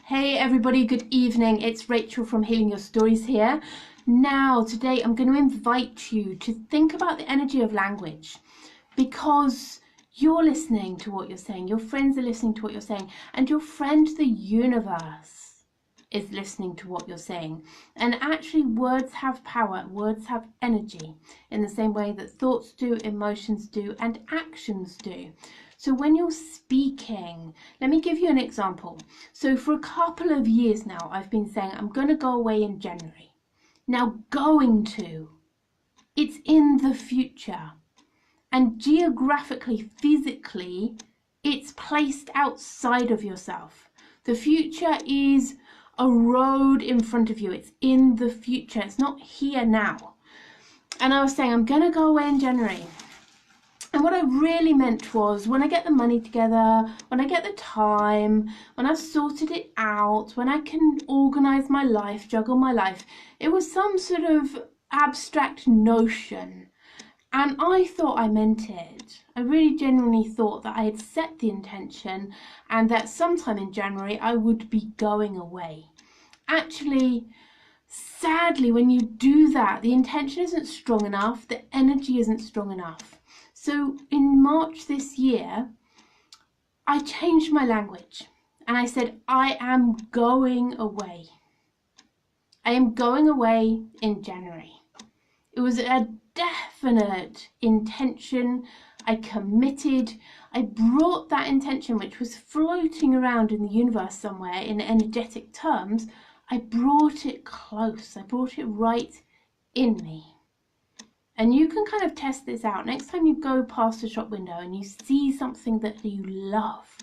Hey everybody, good evening. It's Rachel from Healing Your Stories here. Now, today I'm going to invite you to think about the energy of language, because you're listening to what you're saying, your friends are listening to what you're saying, and your friend, the universe, is listening to what you're saying. And actually, words have power, words have energy, in the same way that thoughts do, emotions do, and actions do. So when you're speaking, let me give you an example. So for a couple of years now, I've been saying I'm going to go away in January. Now, going to, it's in the future. And geographically, physically, it's placed outside of yourself. The future is a road in front of you. It's in the future. It's not here now. And I was saying I'm going to go away in January. And what I really meant was, when I get the money together, when I get the time, when I've sorted it out, when I can organise my life, juggle my life, it was some sort of abstract notion. And I thought I meant it. I really genuinely thought that I had set the intention and that sometime in January I would be going away. Actually, sadly, when you do that, the intention isn't strong enough, the energy isn't strong enough. So in March this year, I changed my language and I said, I am going away. I am going away in January. It was a definite intention. I committed. I brought that intention, which was floating around in the universe somewhere in energetic terms, I brought it close. I brought it right in me. And you can kind of test this out. Next time you go past a shop window and you see something that you love,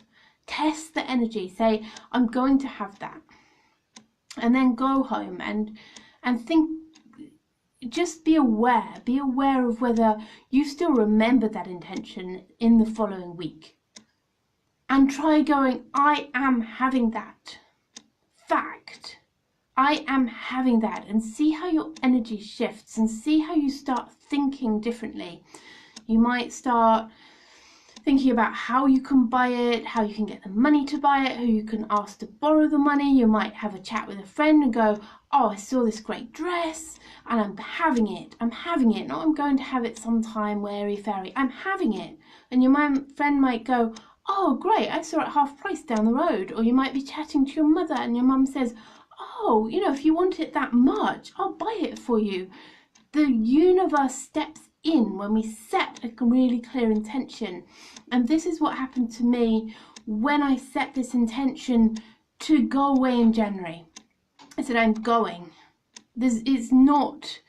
test the energy. Say, I'm going to have that. And then go home and think, just be aware. Be aware of whether you still remember that intention in the following week. And try going, I am having that. Fact. I am having that, and see how your energy shifts and see how you start thinking differently. You might start thinking about how you can buy it, how you can get the money to buy it, who you can ask to borrow the money. You might have a chat with a friend and go, oh, I saw this great dress and I'm having it. I'm having it. Not I'm going to have it sometime, wary fairy. I'm having it. And your friend might go, oh, great, I saw it half price down the road. Or you might be chatting to your mother and your mum says, oh, you know, if you want it that much, I'll buy it for you. The universe steps in when we set a really clear intention. And this is what happened to me when I set this intention to go away in January. I said, I'm going. It's not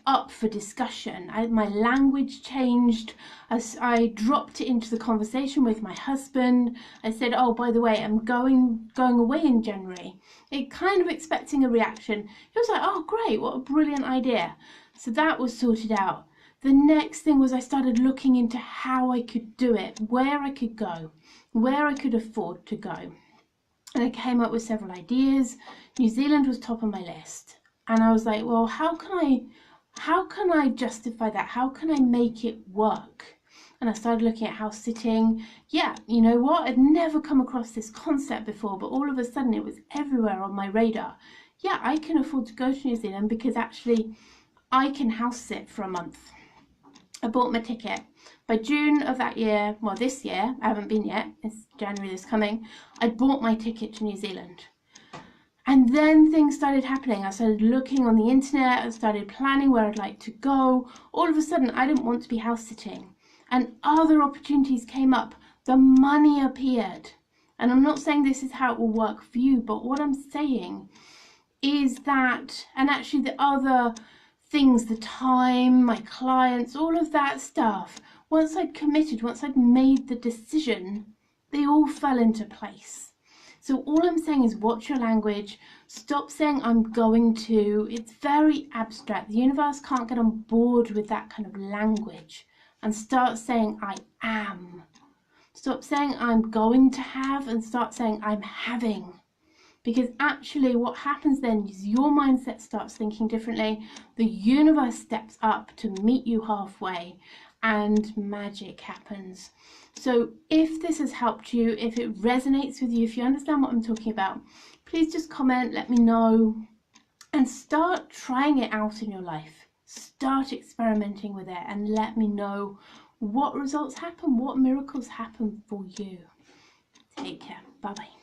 up for discussion. My language changed. As I dropped it into the conversation with my husband. I said, oh, by the way, I'm going away in January. It kind of expecting a reaction. He was like, oh, great, what a brilliant idea. So that was sorted out. The next thing was I started looking into how I could do it, where I could go, where I could afford to go. And I came up with several ideas. New Zealand was top of my list. And I was like, well, how can I justify that? How can I make it work? And I started looking at house sitting. Yeah, you know what? I'd never come across this concept before, but all of a sudden it was everywhere on my radar. Yeah, I can afford to go to New Zealand because actually I can house sit for a month. I bought my ticket. By June of that year, well, this year, I haven't been yet, it's January this coming, I bought my ticket to New Zealand. And then things started happening. I started looking on the internet, I started planning where I'd like to go. All of a sudden, I didn't want to be house sitting. And other opportunities came up. The money appeared. And I'm not saying this is how it will work for you, but what I'm saying is that, and actually the other things, the time, my clients, all of that stuff, once I'd committed, once I'd made the decision, they all fell into place. So all I'm saying is watch your language. Stop saying I'm going to. It's very abstract. The universe can't get on board with that kind of language. And start saying I am. Stop saying I'm going to have and start saying I'm having. Because actually what happens then is your mindset starts thinking differently. The universe steps up to meet you halfway. and magic happens. So if this has helped you, if it resonates with you, if you understand what I'm talking about, please just comment, let me know, and start trying it out in your life. Start experimenting with it and let me know what results happen, what miracles happen for you. Take care. Bye bye.